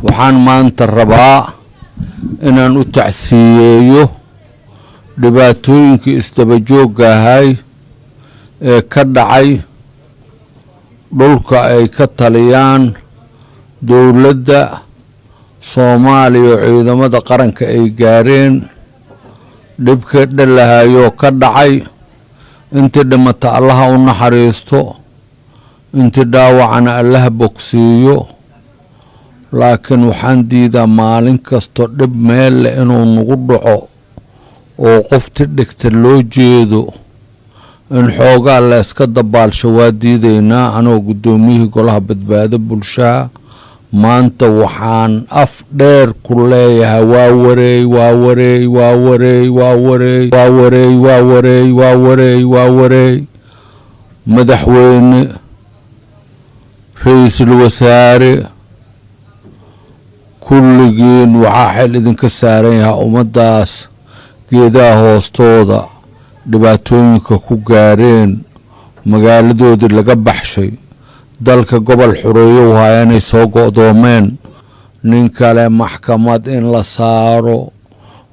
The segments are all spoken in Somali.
waxaan maanta rabaa inaan u tacsiyeeyo dhibaatooyinkii isdaba joogga ahay ee ka dhacay dhulka ay ka taliyaan dowladda Soomaaliya oo ciidamada qaranka ay gaareen dhibka dhalahayo ka dhacay intii dhimata Allah u naxariisto intii dhaawacana Allah bogsiiyo laakiin waxaan diidaa maalin kasto dhib meel inuu nagu dhaco oo qofti dhigta loo jeedo in xoogaa la iska dabaalsho waa diidaynaa anoo gudoomiyihii golaha badbaado bulshada maanta waxaan af dheer ku leeyahay waa wareey madaxweyne ra'iisul wasaare kulligiin waxaa xil idinka saaran yahay ummadaas geedaha hoostooda dhibaatooyinka ku gaareen magaaladoodii laga baxshay dalka gobol xureeyo waa inay soo go'doomeen nin kale maxkamad in la saaro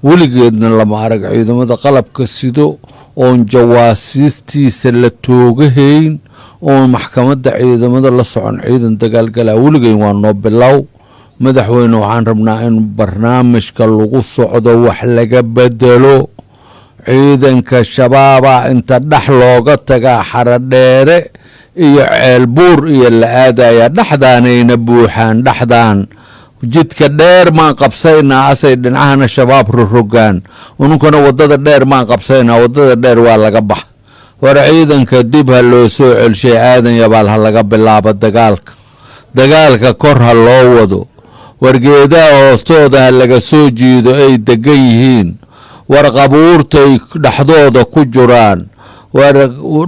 weligeedna lama arag ciidamada qalabka sido oon jawaasiistiisa la toogahayn oon maxkamadda ciidamada la socon ciidan dagaalgala weligeyn waa noo bilow madaxweyne waxaan rabnaa in barnaamijka lagu socdo wax laga bedelo ciidanka shabaaba inta dhax looga tagaa xaradheere iyo ceelbuur iyo la aadaya dhaxdaanayna buuxaan dhaxdaan jidka dheer maan qabsaynaa asay dhinacana shabaab rogaan ununkana wadada dheer maan qabsaynaa wadada dheer waa laga bax war ciidanka dib ha loo soo celshay aadan yabaal ha laga bilaabo dagaalka kor ha loo wado wargeedaha hoostooda ha laga soo jiido ay degan yihiin war qabuurtay dhaxdooda ku jiraan war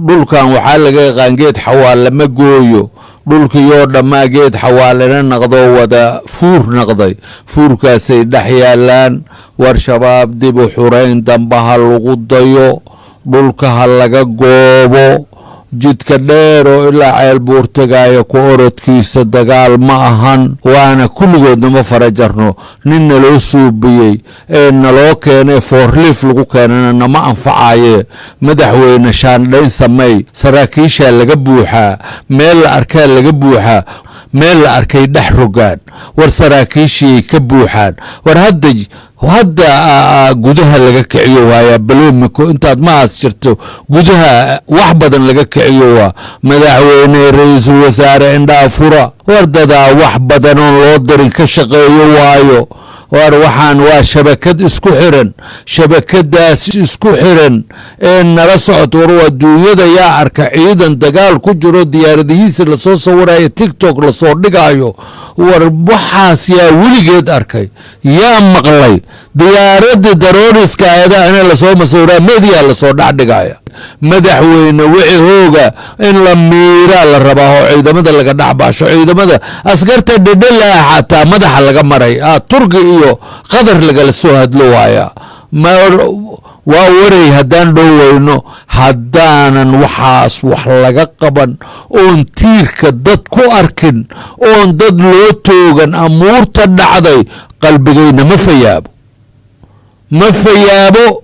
dhulkan waxaa laga yaqaan geed xawaale ma gooyo dhulkiyoo dhammaa geed xawaalena naqdoo wada fuur naqday fuurkaasay dhex yaalaan war shabaab dib u xurayn damba ha lagu dayo dhulka ha laga goobo jidka dheer oo ilaa ceelbuur tagaaya ku orodkiisa dagaal ma ahan waana kulligoodna ma farajarno nin naloo suubiyey ee naloo keenay foorliif lagu keenana nama anfacaye madaxweyne shaandhayn samey saraakiisha laga buuxaa meel la arkaa laga buuxaa meel la arkay dhex rogaan war saraakiishii ka buuxaan war hadda gudaha laga kiciyo waaya baloomiko intaad maas jirto gudaha wax badan laga kiciyo waa madaxweyne ra'iisul wasaare indhaa fura wardadaa wax badan oo loo darin ka shaqeeyo waayo war waxaan waa shabakad isku xiran shabakadaas isku xiran ee nala socoto war adduunyada yaa arka ciidan dagaal ku jiro diyaaradihiisa la soo sawirayo TikTok la soo dhigayo war waxaas yaa weligeed arkay yaa maqlay diyaaradda darooriska ayada la soo masawira media la soo dhigaya madaxweyne wixii hooga in la miira la rabaa oo ciidamada laga dhaxbaasho ciidamada askarta dhedhela xataa madaxa laga maray turki iyo qadar laga soo hadlo waaya waa waray haddaan dhoweyno haddaanan waxaas wax laga qaban oon tiirka dad ku arkin oon dad loo toogan amuurta dhacday qalbigayna ma fayaabo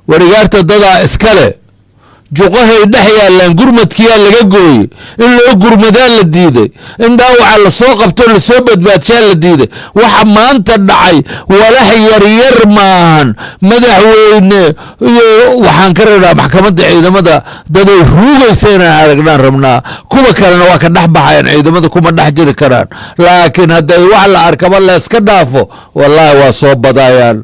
warigaarta dadaa iskale juqahay dhex yaalaan gurmadkiyaa laga gooyey in loo gurmadaa la diiday in dhaawaca la soo qabto la soo badbaadshaa la diiday waxa maanta dhacay walax yaryar maahan madaxweyne iyo waxaan ka rabnaa maxkamadda ciidamada daday ruugaysa inaan aragnaan rabnaa kuwa kalena waa ka dhex baxayaan ciidamada kuma dhex jiri karaan laakiin hadday wax la arkaba la iska dhaafo wallaahi waa soo badayaan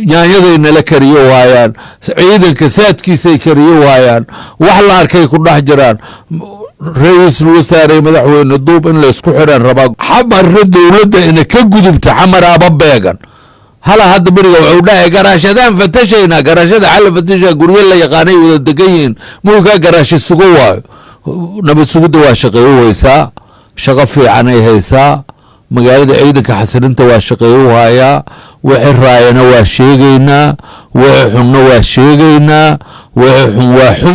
nyaanyaday nala kariyo waayaan ciidanka saadkiisay kariyo waayaan wax la arkay ku dhex jiraan ra'iisul wasaare madaxweyne duub in la isku xiraan rabaa xamarna dowladda ina ka gudubta xamaraaba beegan hala hadda bariga wuxuu dhahay garaashadaan fatashayna garaashada xal fatasha guryo la yaqaanay wada degan yihiin mulka garaash sugo waayo nabad sugida waa shaqeeyo waysaa shaqo fiican ay haysaa magaalada ciidanka xasilinta waa shaqeeyo hayaa wixii raayana waa sheegaynaa wixii xunna waa sheegaynaa wixii xun waa xun